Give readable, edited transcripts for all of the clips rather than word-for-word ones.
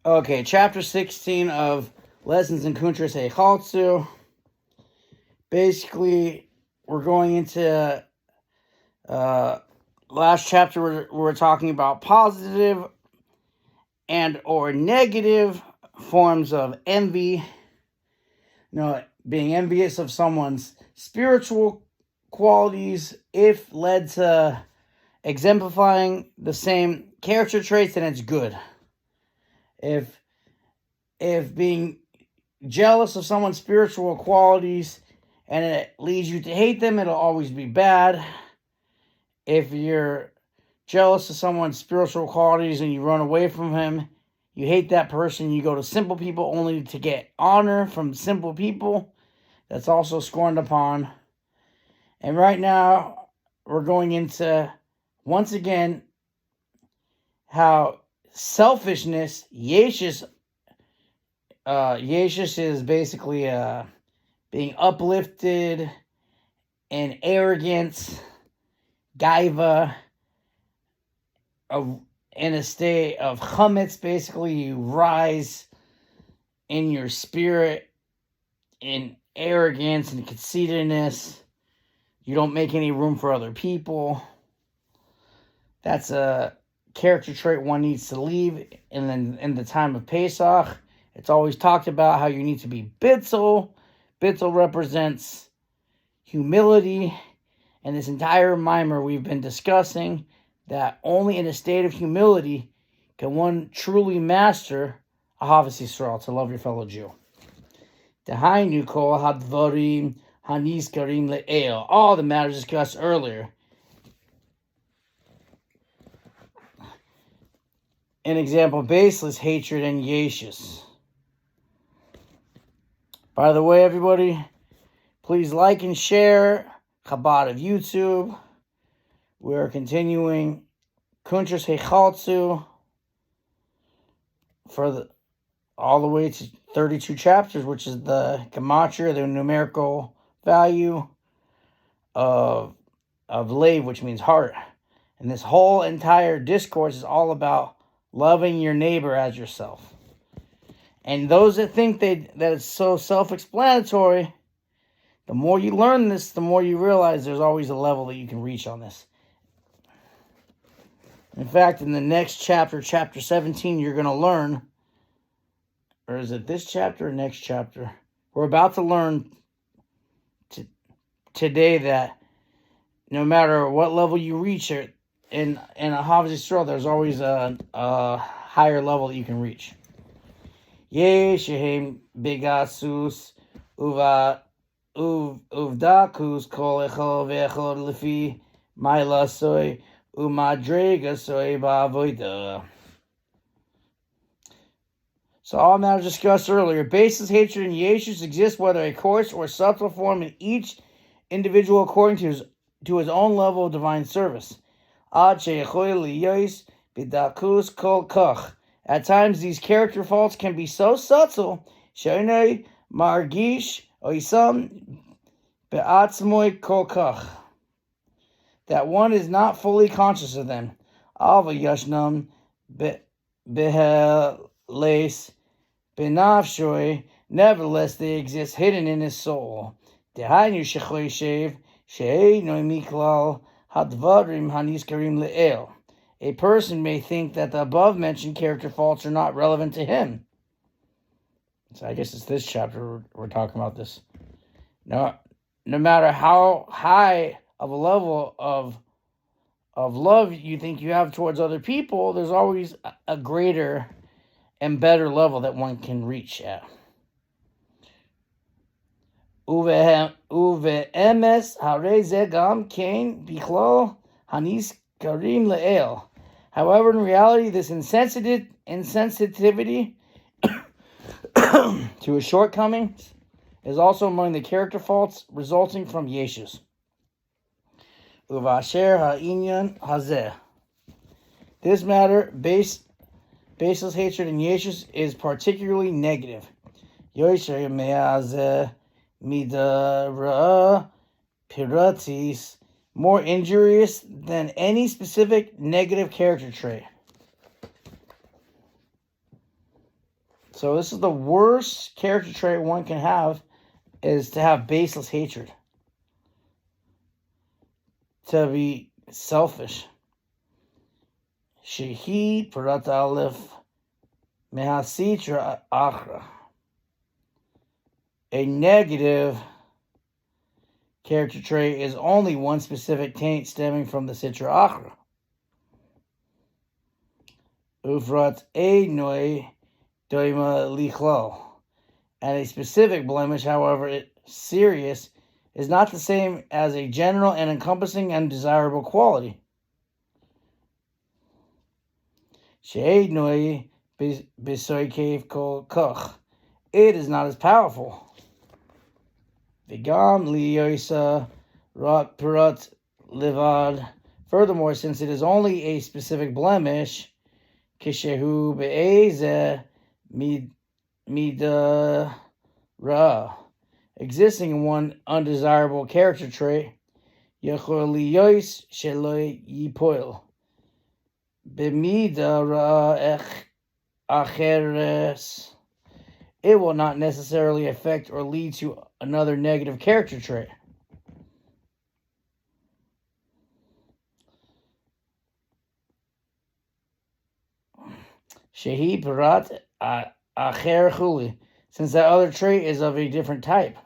Okay, chapter 16 of Lessons in Kuntreis Heichaltzu. Basically, we're going into last chapter we're talking about positive and or negative forms of envy. Being envious of someone's spiritual qualities, if led to exemplifying the same character traits, then it's good. If being jealous of someone's spiritual qualities and it leads you to hate them, it'll always be bad. If you're jealous of someone's spiritual qualities and you run away from him, you hate that person, you go to simple people only to get honor from simple people, that's also scorned upon. And right now, we're going into, once again, how selfishness, Yeshus is basically being uplifted and arrogance, gaiva, in a state of chametz. Basically, you rise in your spirit in arrogance and conceitedness. You don't make any room for other people. That's a character trait one needs to leave. And then in the time of Pesach, it's always talked about how you need to be bitzel. Bitzel represents humility. And this entire mimer we've been discussing that only in a state of humility can one truly master Ahavas Yisrael, to love your fellow Jew. Dehainu kol hadvarim hanizkarim le'el. All the matters discussed earlier. An example, baseless hatred and yeshus. By the way, everybody, please like and share Chabad of YouTube. We're continuing Kuntreis Heichaltzu for all the way to 32 chapters, which is the gematria, the numerical value of lev, which means heart. And this whole entire discourse is all about loving your neighbor as yourself. And those that think that it's so self-explanatory, the more you learn this, the more you realize there's always a level that you can reach on this. In fact, in the next chapter, chapter 17, you're going to learn, or is it this chapter or next chapter? We're about to learn today that no matter what level you reach in Ahavas Yisrael, there's always a higher level that you can reach. Yeshem begasus uvdakus kol echol ve'echol lefi mailasoi umadregasoi ba'avodah. So all matters discussed earlier. Baseless hatred and yeshus exist whether a coarse or subtle form in each individual according to his own level of divine service. Ad she'echol liyos bidakus kol kach. At times, these character faults can be so subtle, she'enei margish oisam be'atzmoi kol kach, that one is not fully conscious of them. Ava yashnam beheles benafshoi, nevertheless they exist hidden in his soul. Dehainu shechoishev she'enoi miklal hadvarim hanizkarim le'el. A person may think that the above-mentioned character faults are not relevant to him. So I guess it's this chapter we're talking about this. No matter how high of a level of love you think you have towards other people, there's always a greater and better level that one can reach at. Uve emes harei ze gam kein bichlol hanizkarim le'el. However, in reality, this insensitivity to his shortcomings is also among the character faults resulting from yeshus. Uvasher ha'inyan hazeh. This matter, baseless hatred and yeshus, is particularly negative. Yosher me'azeh midara piratis, more injurious than any specific negative character trait. So this is the worst character trait one can have, is to have baseless hatred. To be selfish. Shehi Parat Aleph Mehasitra Achra. A negative character trait is only one specific taint stemming from the Sitra Achra. Ufrat Einoi Doima Lichlal. And a specific blemish, however serious, is not the same as a general and encompassing undesirable quality. She'einoi Bisoikev Kol Koch. It is not as powerful. Vigam Liyosa Rat Parat Livad. Furthermore, since it is only a specific blemish, Kishehu Be'eze Mida Ra, existing in one undesirable character trait, Yechol Liyois Sheloi Yipoil. B'mida Ra Acheres. It will not necessarily affect or lead to another negative character trait. Shehi Parat Acher Chuli, since that other trait is of a different type.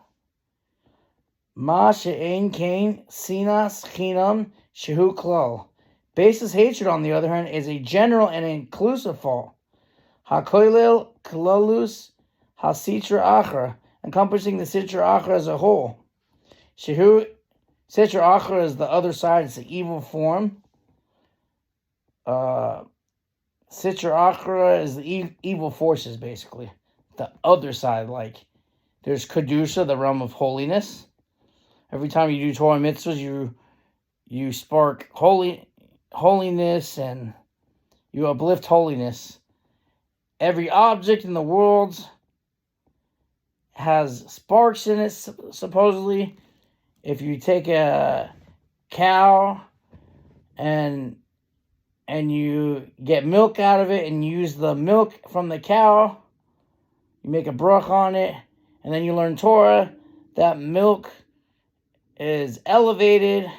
Ma She'ein Kain Sinas Chinam Shehu Klal. Baseless hatred, on the other hand, is a general and inclusive fault. HaKoilel Klalus HaSitra Achra, encompassing the Sitra Achra as a whole. Shehu Sitra Achra is the other side, it's the evil form. Sitra Achra is the evil forces, basically. The other side, like there's Kedusha, the realm of holiness. Every time you do Torah mitzvahs, you spark holiness and you uplift holiness. Every object in the world has sparks in it, supposedly. If you take a cow and you get milk out of it and use the milk from the cow, you make a brach on it, and then you learn Torah, that milk is elevated.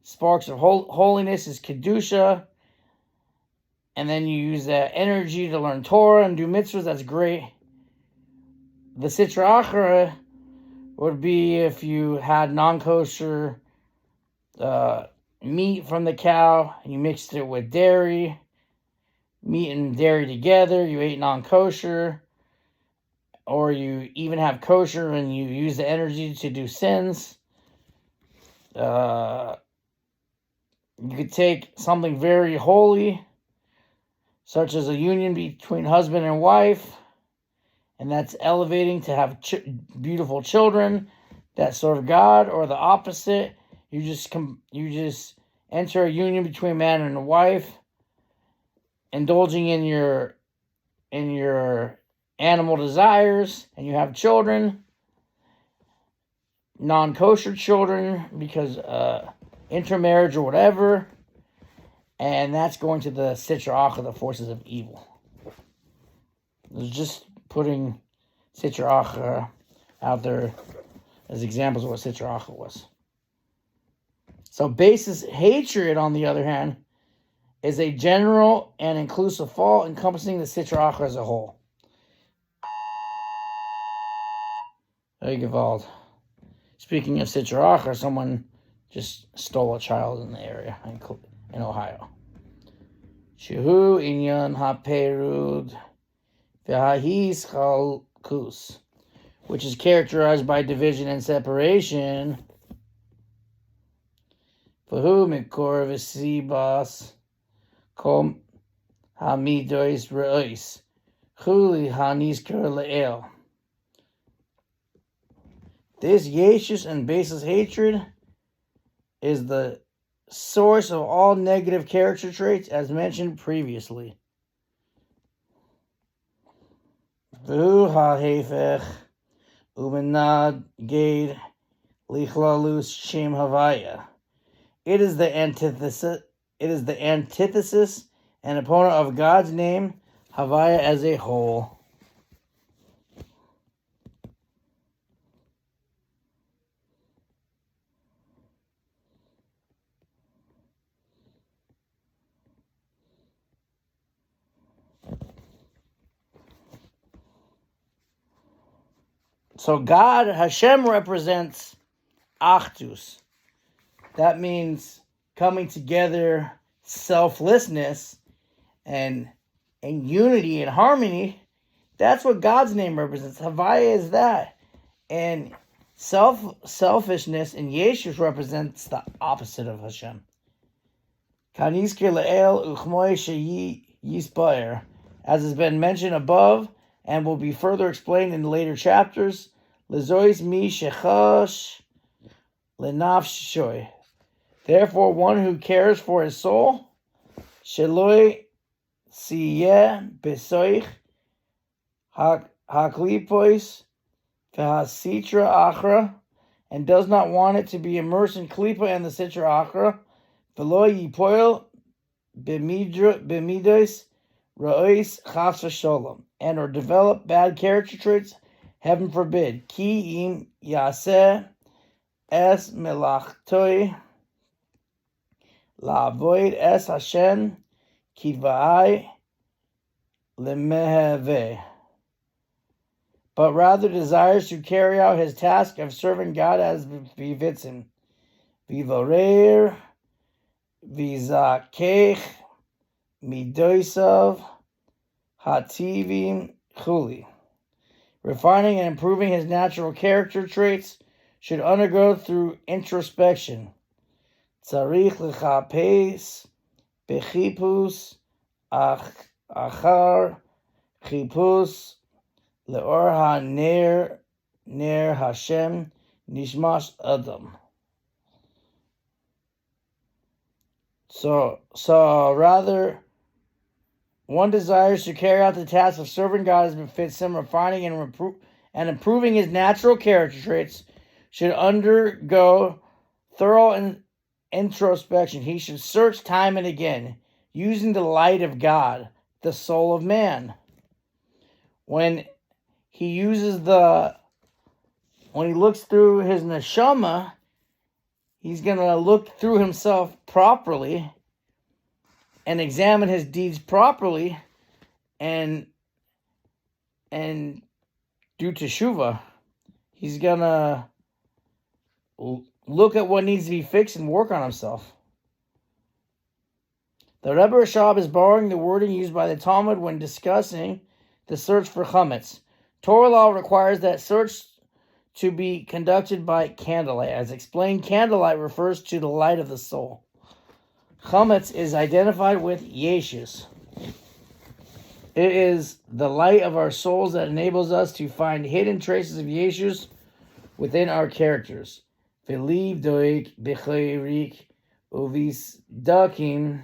Sparks of holiness is Kedusha. And then you use that energy to learn Torah and do mitzvahs. That's great. The Sitra Achra would be if you had non-kosher meat from the cow and you mixed it with dairy. Meat and dairy together. You ate non-kosher. Or you even have kosher and you use the energy to do sins. You could take something very holy, such as a union between husband and wife, and that's elevating to have beautiful children that serve God, or the opposite. You just enter a union between a man and a wife, indulging in your animal desires, and you have children, non-kosher children, because intermarriage or whatever, and that's going to the Sitra Achra, the forces of evil. It's just putting Sitra Achra out there as examples of what Sitra Achra was. So baseless hatred, on the other hand, is a general and inclusive fault encompassing the Sitra Achra as a whole. Gewalt. Speaking of Sitra Achra, someone just stole a child in the area in Ohio. Shehu inyan haperud v'hahis chalkus, which is characterized by division and separation. V'hu mikor v'sibas kom hamidois re'ois chuli hanizker le'el. This yeshus and baseless hatred is the source of all negative character traits, as mentioned previously. V'hu ha'hefech u'menad ged lichlalus shem havaya. It is the antithesis and opponent of God's name, Havaya, as a whole. So God, Hashem, represents Achdus. That means coming together, selflessness, and unity and harmony. That's what God's name represents. Havaya is that. And selfishness and Yeshus represents the opposite of Hashem. Kanizkir le'el uchmoy sheyi yispayer. As has been mentioned above and will be further explained in later chapters, lezois mi shechash lenafshoy. Therefore, one who cares for his soul, sheloi siyeh besoich haklipois v'hasitra achra, and does not want it to be immersed in klipa and the sitra achra, v'lo yipoil b'midos ra'ois chas v'sholom, and or develop bad character traits, heaven forbid. Ki im yaseh es melachtoi la'avoid es Hashem kivai lemeheve, but rather desires to carry out his task of serving God as befits him. Vivorer vizakech midoisav hativim chuli. Refining and improving his natural character traits should undergo through introspection. Tzarich lechapes bechipus achar chipus leor ha-ner Hashem nishmas adam. So rather, one desires to carry out the task of serving God as befits him, refining and improving his natural character traits should undergo thorough introspection. He should search time and again, using the light of God, the soul of man. When he looks through his neshama, he's going to look through himself properly and examine his deeds properly and do teshuvah. He's going to look at what needs to be fixed and work on himself. The Rebbe Rashab is borrowing the wording used by the Talmud when discussing the search for chametz. Torah law requires that search to be conducted by candlelight. As explained, candlelight refers to the light of the soul. Chametz is identified with Yeshus. It is the light of our souls that enables us to find hidden traces of Yeshus within our characters. V'liv doik b'chayrik uvis dakim,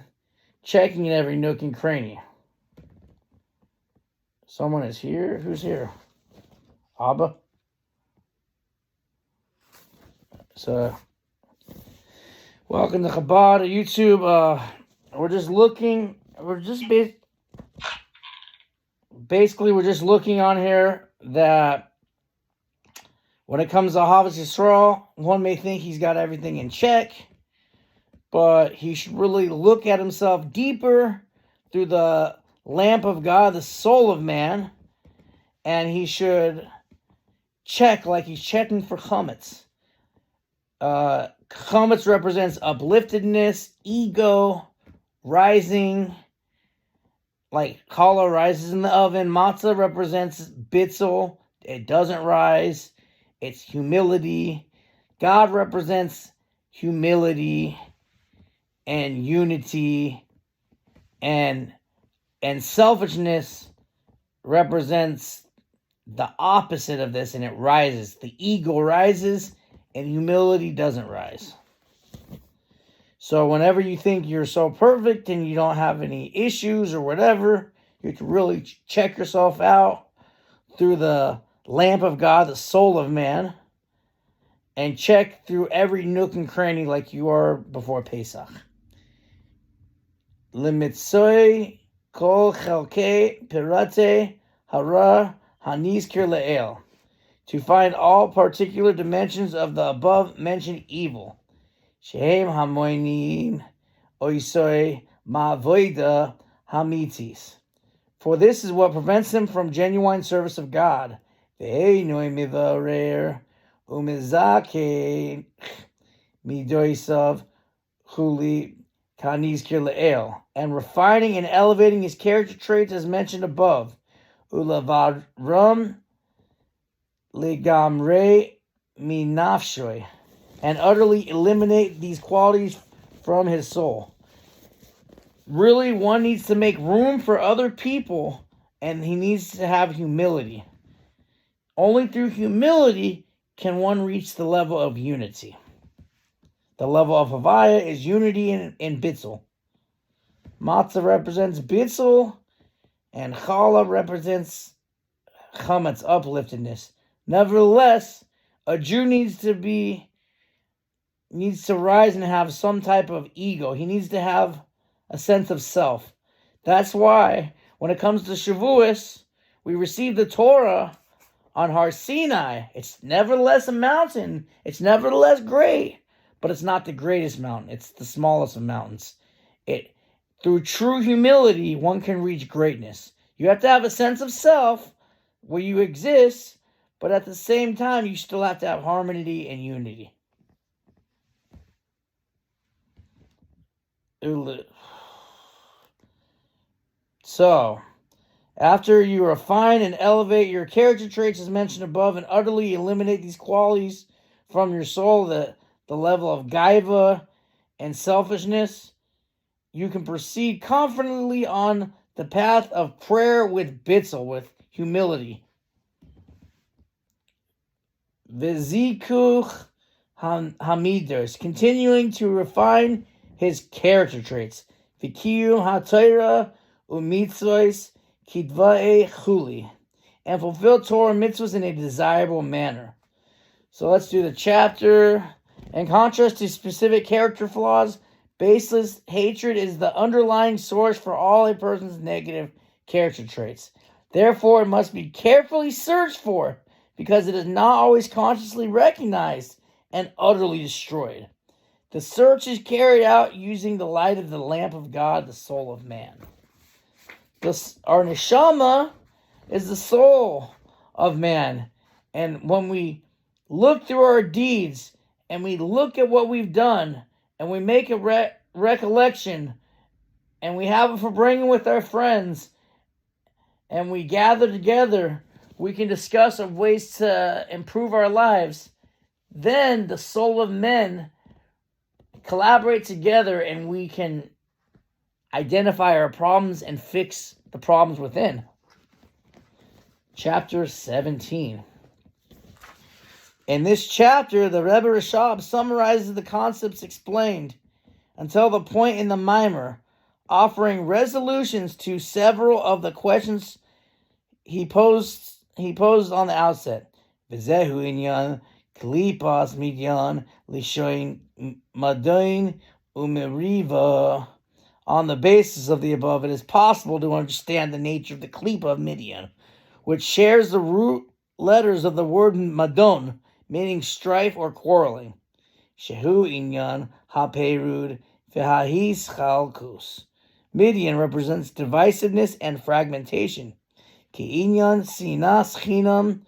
checking in every nook and cranny. Someone is here? Who's here? Abba? So, welcome to Chabad, YouTube. We're just looking on here that when it comes to Havas Yisrael, one may think he's got everything in check, but he should really look at himself deeper through the lamp of God, the soul of man, and he should check like he's checking for chametz. Chametz represents upliftedness, ego, rising, like challah rises in the oven. Matzah represents bitzel, it doesn't rise, it's humility. God represents humility and unity, and selfishness represents the opposite of this, and it rises. The ego rises, and humility doesn't rise. So whenever you think you're so perfect and you don't have any issues or whatever, you can really check yourself out through the lamp of God, the soul of man, and check through every nook and cranny like you are before Pesach. Limitzoi kol chelkei pirate hara hanizkir le'el, to find all particular dimensions of the above-mentioned evil. Shehem hamoinim oisoi ma'avoida hamitis. For this is what prevents him from genuine service of God. Ve'enoi mivarer umizake midoisav huli kanizkir le'el, and refining and elevating his character traits as mentioned above. Ulavarum legamre minafshoy, and utterly eliminate these qualities from his soul. Really, one needs to make room for other people, and he needs to have humility. Only through humility can one reach the level of unity. The level of Havaya is unity in Bitzel. Matzah represents Bitzel, and Challah represents Chametz, upliftedness. Nevertheless, a Jew needs to rise and have some type of ego. He needs to have a sense of self. That's why when it comes to Shavuos, we receive the Torah on Har Sinai. It's nevertheless a mountain. It's nevertheless great, but it's not the greatest mountain. It's the smallest of mountains. Through true humility, one can reach greatness. You have to have a sense of self where you exist, but at the same time, you still have to have harmony and unity. So, after you refine and elevate your character traits as mentioned above and utterly eliminate these qualities from your soul, the level of gaiva and selfishness, you can proceed confidently on the path of prayer with bitzel, with humility. Vizikuch hamiders, continuing to refine his character traits. Vikiyum ha'torah umitzvos kidvae chuli, and fulfill Torah mitzvahs in a desirable manner. So let's do the chapter. In contrast to specific character flaws, baseless hatred is the underlying source for all a person's negative character traits. Therefore, it must be carefully searched for, because it is not always consciously recognized and utterly destroyed. The search is carried out using the light of the lamp of God, the soul of man. Our neshama is the soul of man. And when we look through our deeds and we look at what we've done and we make a recollection and we have a farbrengen with our friends and we gather together, we can discuss ways to improve our lives. Then the soul of men collaborate together and we can identify our problems and fix the problems within. Chapter 17. In this chapter, the Rebbe Rashab summarizes the concepts explained until the point in the Mimer, offering resolutions to several of the questions he posed on the outset. V'zehu inyan klipas midyan lishoin madain umeriva. On the basis of the above, it is possible to understand the nature of the klipa of Midian, which shares the root letters of the word madon, meaning strife or quarreling. Shehu inyan haperud v'hahis chalkus. Midian represents divisiveness and fragmentation. Ki inyan sinas chinam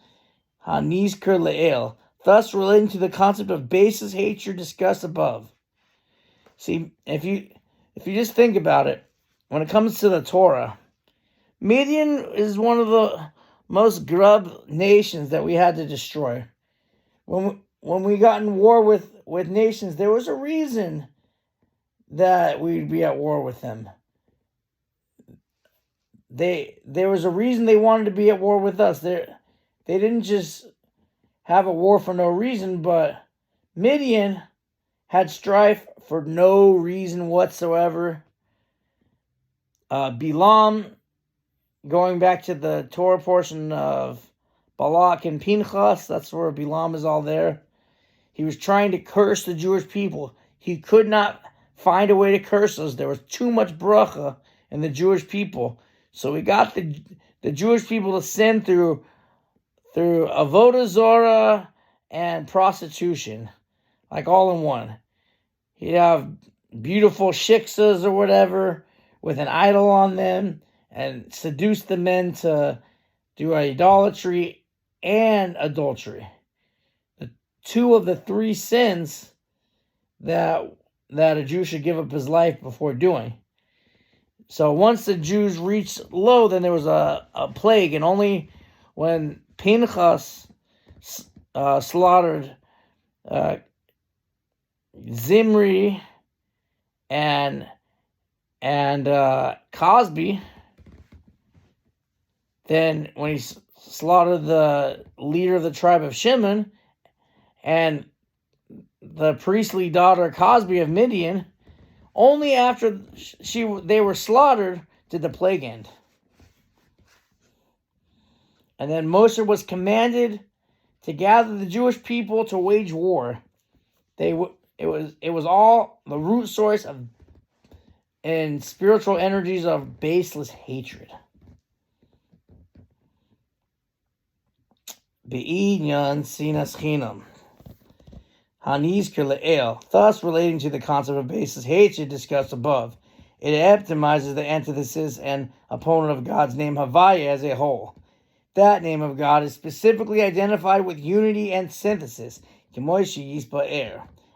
hanizker le'el, thus relating to the concept of baseless hatred discussed above. See, if you just think about it, when it comes to the Torah, Midian is one of the most grub nations that we had to destroy. When we got in war with nations, there was a reason that we'd be at war with them. There was a reason they wanted to be at war with us. They didn't just have a war for no reason, but Midian had strife for no reason whatsoever. Bilam, going back to the Torah portion of Balak and Pinchas, that's where Bilam is all there. He was trying to curse the Jewish people. He could not find a way to curse us. There was too much bracha in the Jewish people. So we got the Jewish people to sin through avodah zorah and prostitution, like all in one. He'd have beautiful shiksas or whatever with an idol on them and seduce the men to do idolatry and adultery. Two of the three sins that a Jew should give up his life before doing. So once the Jews reached low, then there was a plague, and only when Pinchas slaughtered Zimri and Cosby, then when he slaughtered the leader of the tribe of Shimon and the priestly daughter Cosby of Midian, only after they were slaughtered did the plague end. And then Moshe was commanded to gather the Jewish people to wage war. It was all the root source of and spiritual energies of baseless hatred. Be'inyan sinas chinam. Hanizker le'el, thus relating to the concept of baseless hatred discussed above. It epitomizes the antithesis and opponent of God's name Havaya as a whole. That name of God is specifically identified with unity and synthesis,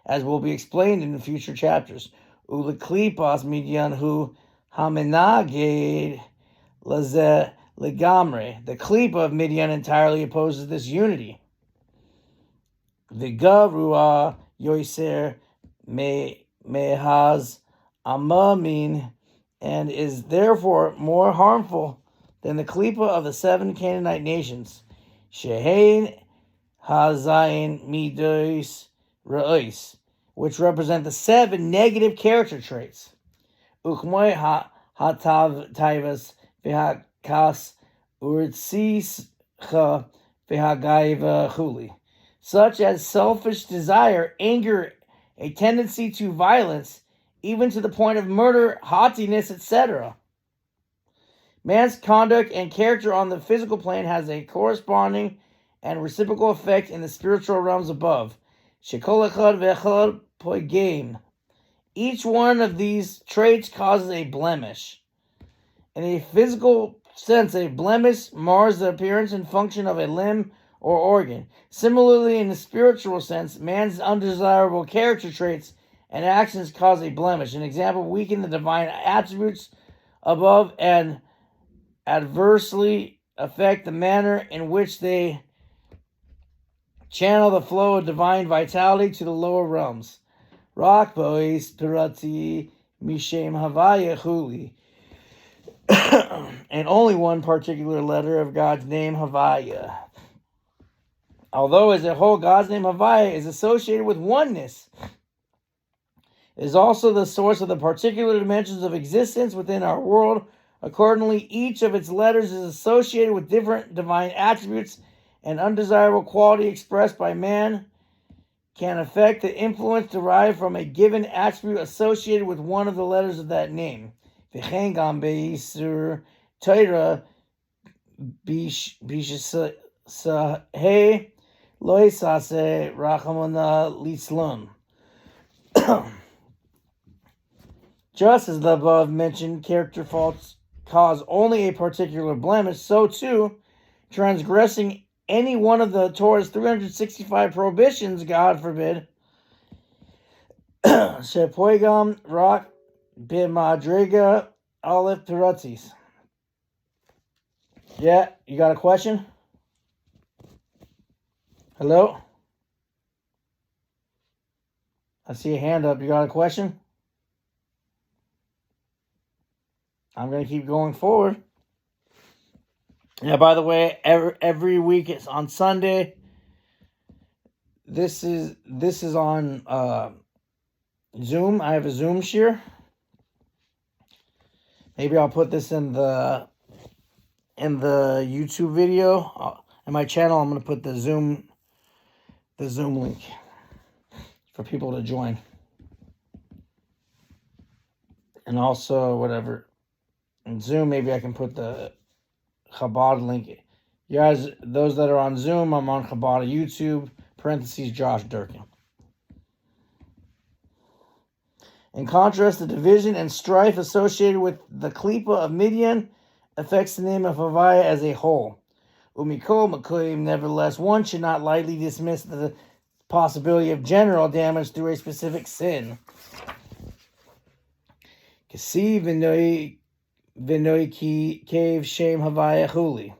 as will be explained in the future chapters. Uleklipas midyanhu hamenaged laze legamre. The klipa of Midian entirely opposes this unity. V'gavrua yoiser mehaz amamin, and is therefore more harmful than the klipa of the 7 Canaanite nations. Shehein hazayin midos re'is, which represent the 7 negative character traits. Uchmoy hatav taivas v'hakas urtzischa v'hagaiva chuli, such as selfish desire, anger, a tendency to violence, even to the point of murder, haughtiness, etc. Man's conduct and character on the physical plane has a corresponding and reciprocal effect in the spiritual realms above. Shekol echad ve'echad poigem. Each one of these traits causes a blemish. In a physical sense, a blemish mars the appearance and function of a limb or organ. Similarly, in the spiritual sense, man's undesirable character traits and actions cause a blemish. An example, weaken the divine attributes above and adversely affect the manner in which they channel the flow of divine vitality to the lower realms. Rak bois pirati mishem havaya chuli. And only one particular letter of God's name, Havaya. Although as a whole God's name Havaya is associated with oneness, it is also the source of the particular dimensions of existence within our world. Accordingly, each of its letters is associated with different divine attributes, and undesirable quality expressed by man can affect the influence derived from a given attribute associated with one of the letters of that name. V'chengam beisur Torah bishahe loisase rachamona litzlum. Just as the above mentioned character faults cause only a particular blemish, so too, transgressing any one of the Torah's 365 prohibitions, God forbid, shepoigam rak b'madrega aleph piratis. Yeah, you got a question? Hello? I see a hand up. You got a question? I'm going to keep going forward. Yeah, by the way, every week it's on Sunday. This is on Zoom. I have a Zoom share. Maybe I'll put this in the YouTube video. In my channel, I'm going to put the Zoom link for people to join. And also, whatever, in Zoom, maybe I can put the Chabad link. You guys, those that are on Zoom, I'm on Chabad YouTube, parentheses, Josh Durkin. In contrast, the division and strife associated with the Klipa of Midian affects the name of Havaya as a whole. Umikol Makoyim, nevertheless, one should not lightly dismiss the possibility of general damage through a specific sin. Kasi Vinoi Cave Shem Havaya Huli,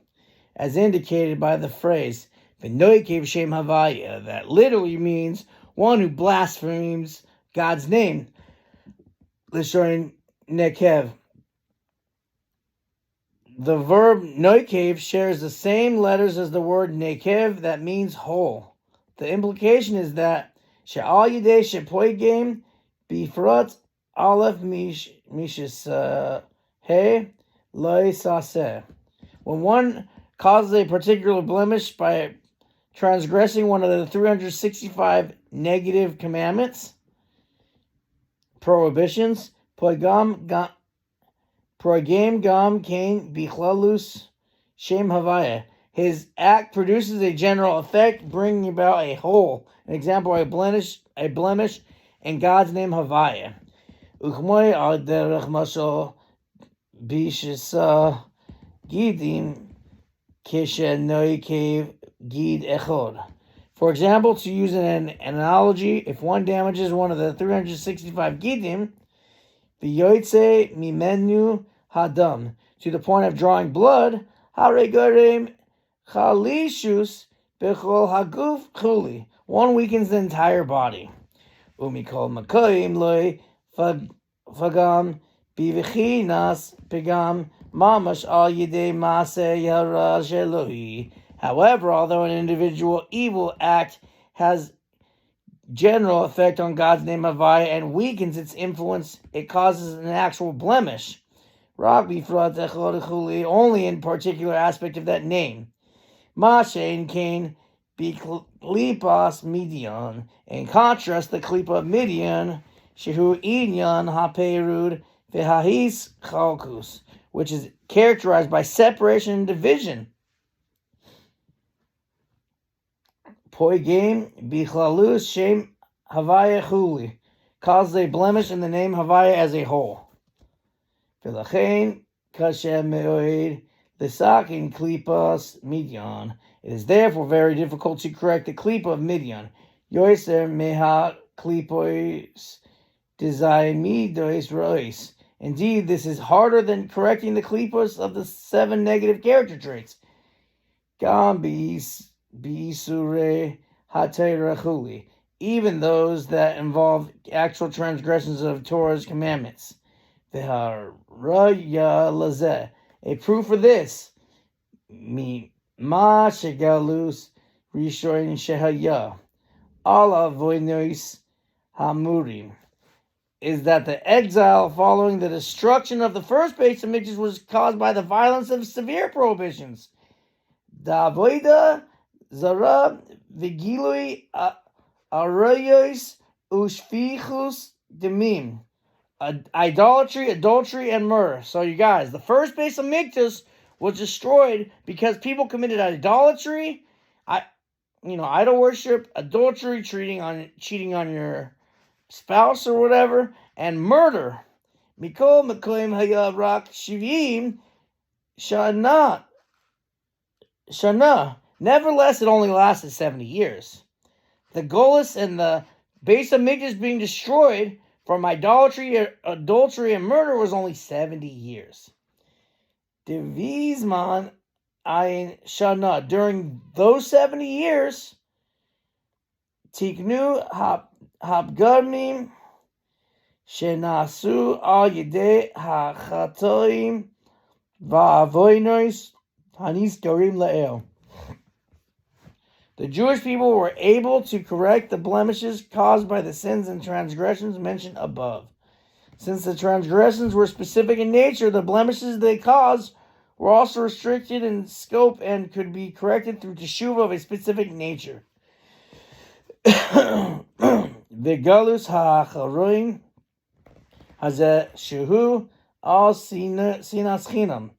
as indicated by the phrase Vinoi Cave Shem Havaya, that literally means one who blasphemes God's name. Lishoin Nekev. The verb Nekev shares the same letters as the word Nekev that means whole. The implication is that She'al Yidei Shepoigem Bifrat Aleph Mishis He Loi Saseh. When one causes a particular blemish by transgressing one of the 365 negative commandments, prohibitions, Poigam Gam Kain Bichlalus Shem Havaya. His act produces a general effect, bringing about a whole. An example, a blemish in God's name Havaya. Uchmoy al derech mashal bishisa gidim kishenoi cave gid echod. For example, to use an analogy, if one damages one of the 365 gidim, v'yoytze mimenu hadam, to the point of drawing blood, haregarem chalishus bechol haguf chuli, one weakens the entire body. Umikol makoyim loy fagam bivichinas pegam mamash al yidei maaseh yara shelohi. However, although an individual evil act has general effect on God's name Havaya and weakens its influence, it causes an actual blemish. Only in particular aspect of that name. Mashen Cain Biklipas Midian. In contrast, the Klipa of Midian, Shehu Inyan Haperud Vehahis Chalkus, which is characterized by separation and division. Poigem Bichlalus Shem Havaya Chuli, causes a blemish in the name Havaya as a whole. V'lachein kashem me'oid l'sakin klipas Midian. It is therefore very difficult to correct the klipa of Midian. Yoiser meha klipois dezaimidois rois. Indeed, this is harder than correcting the klipos of the 7 negative character traits. Gam Bisure Haterachuli, even those that involve actual transgressions of Torah's commandments. V'haraya lazeh, a proof for this, mi ma shegalus rishoin shehaya, ala voinois hamurim, is that the exile following the destruction of the first Beis Hamikdash was caused by the violence of severe prohibitions. Davoida Zara Vigilui Arayos Ushfichus Demim. Idolatry, adultery, and murder. So you guys, the first Beis Hamikdash was destroyed because people committed idolatry, idol worship, adultery, cheating on your spouse or whatever, and murder. Mikol Mekoim Hayav Rak Shivim Shana. Nevertheless, it only lasted 70 years. The Golus and the Beis Hamikdash being destroyed from idolatry, adultery, and murder was only 70 years. Divizman Ayin Shana. During those 70 years, Tiknu Habgamim Shenasu Al Yidei HaChatoim Va'avoinos Hanis Dorim La'el. The Jewish people were able to correct the blemishes caused by the sins and transgressions mentioned above. Since the transgressions were specific in nature, the blemishes they caused were also restricted in scope and could be corrected through teshuvah of a specific nature. V'galus ha'acharoin hazeh shehu al sinas chinam.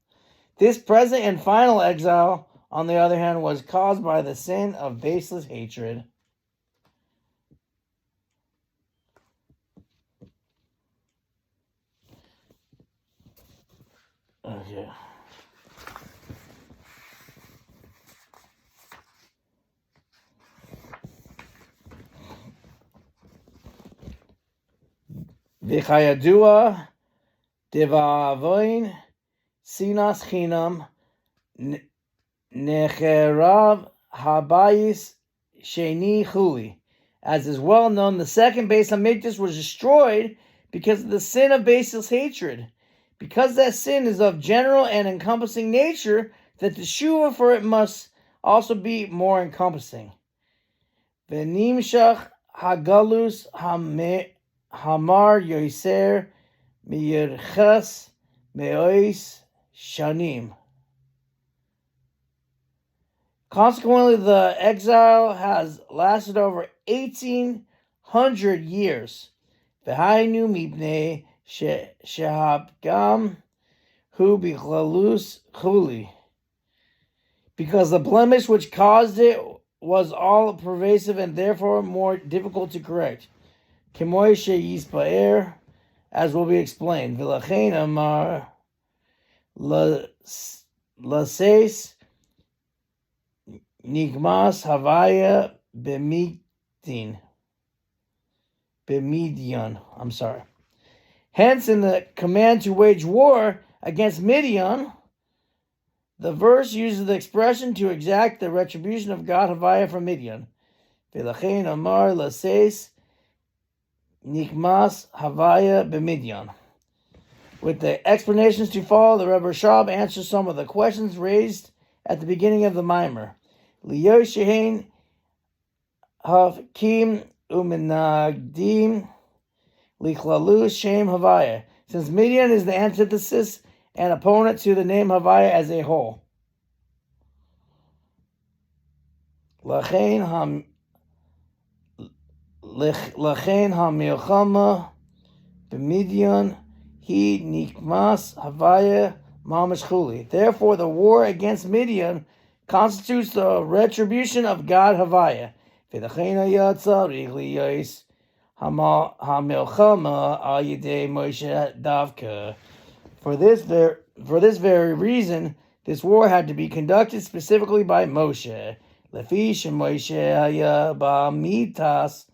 This present and final exile, on the other hand, was caused by the sin of baseless hatred. Okay. V'chayadua devavoin sinas chinam necherav habayis sheni chuli. As is well known, the second Beis Hamikdash was destroyed because of the sin of Basil's hatred. Because that sin is of general and encompassing nature, that the teshuva for it must also be more encompassing. V'nimshach hagalus hamar yoser miyirches me'ois shanim. Consequently, the exile has lasted over 1,800 years. V'hainu mipnei shehabgam hu bichalus chuli. Because the blemish which caused it was all pervasive and therefore more difficult to correct. Kemoy she'yispaer, as will be explained. V'lachein amar laseis nigmas havaya b'midian. Hence, in the command to wage war against Midian, the verse uses the expression to exact the retribution of God Havaya from Midian. V'lachein amar laseis nikmas Havaya b'Midian. With the explanations to follow, the Rebbe Rashab answers some of the questions raised at the beginning of the Mimer. Liyoshein havkim umenagdim liklalu shem Havaya. Since Midian is the antithesis and opponent to the name Havaya as a whole. Lachein hamilchama b'Midian he nikmas Havaya mamash chuli. Therefore, the war against Midian constitutes the retribution of God Havaya. V'lachein hayatzarich liyos hamilchama al yedei Moshe davka. For this very reason, this war had to be conducted specifically by Moshe. Lefi sheMoshe haya ba'mitas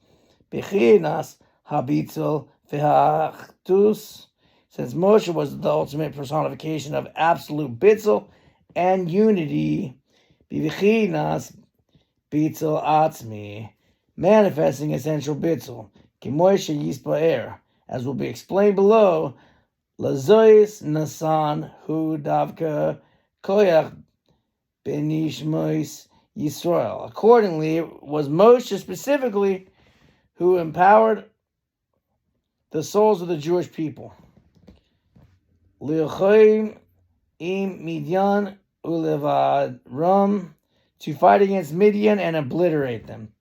bechinas habitzel v'hachtus. Since Moshe was the ultimate personification of absolute bitzel and unity, b'chinas bitzel atzmi, manifesting essential bitzel, k'Moshe yispaer, as will be explained below. Lazois nasan hu davka koyach benishmois Yisrael. Accordingly, it was Moshe specifically who empowered the souls of the Jewish people. Li'ochoim im Midian ulevadram, to fight against Midian and obliterate them.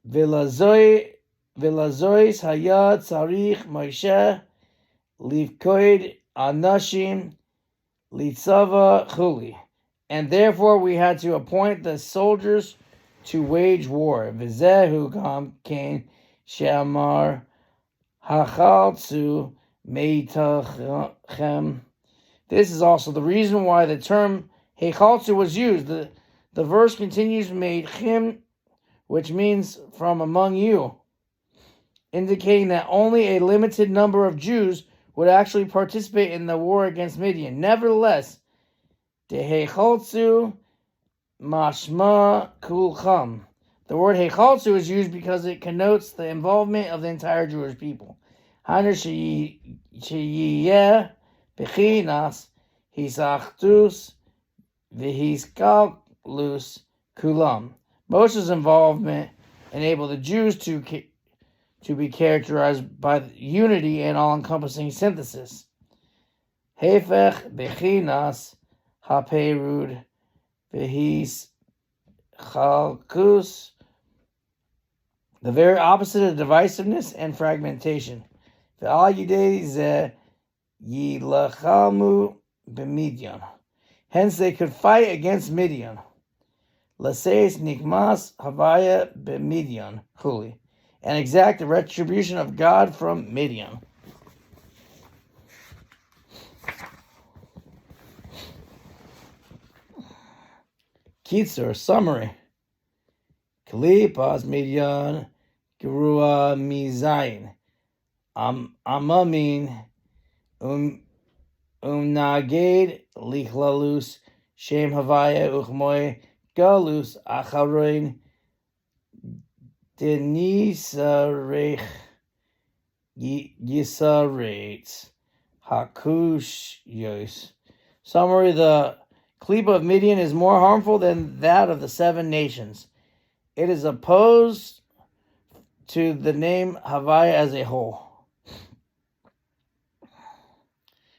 V'lazois hayat tzarich Moshe Livkoid anashim litzava chuli, and therefore we had to appoint the soldiers to wage war. V'zehu gam kein she'amar Heichaltzu meitachem. This is also the reason why the term Heichaltzu was used. The verse continues, meitchem, which means from among you, indicating that only a limited number of Jews would actually participate in the war against Midian. Nevertheless, the Heichaltzu mashma kulcham. The word Heichaltzu is used because it connotes the involvement of the entire Jewish people. Haner sheyiyeh bechinas hisachtus v'hiskalus kulam. Moshe's involvement enabled the Jews to be characterized by unity and all-encompassing synthesis. Hefech bechinas haperud v'his chalkus, the very opposite of divisiveness and fragmentation. V'al yidei ze yilachamu b'Midian. Hence they could fight against Midian. Laseis nikmas havaya b'Midian chuli, and exact the retribution of God from Midian. Kitzur, summary. Kli pas Midian gerua mizayin. Amamin Naged Lichlalus Shem Havaya Uchmoy Galus Acharoin Denisarech Yisarets Hakush Yos. Summary: the Klippa of Midian is more harmful than that of the 7 nations. It is opposed to the name Havaya as a whole.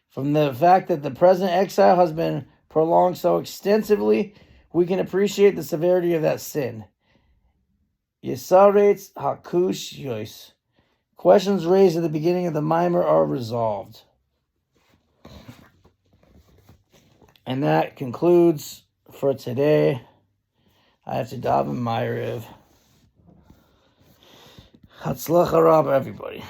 From the fact that the present exile has been prolonged so extensively, we can appreciate the severity of that sin. Yisarets Hakush Yos. Questions raised at the beginning of the mimer are resolved. And that concludes for today. I have to daven Ma'ariv. Hatzlacha Rabba, everybody.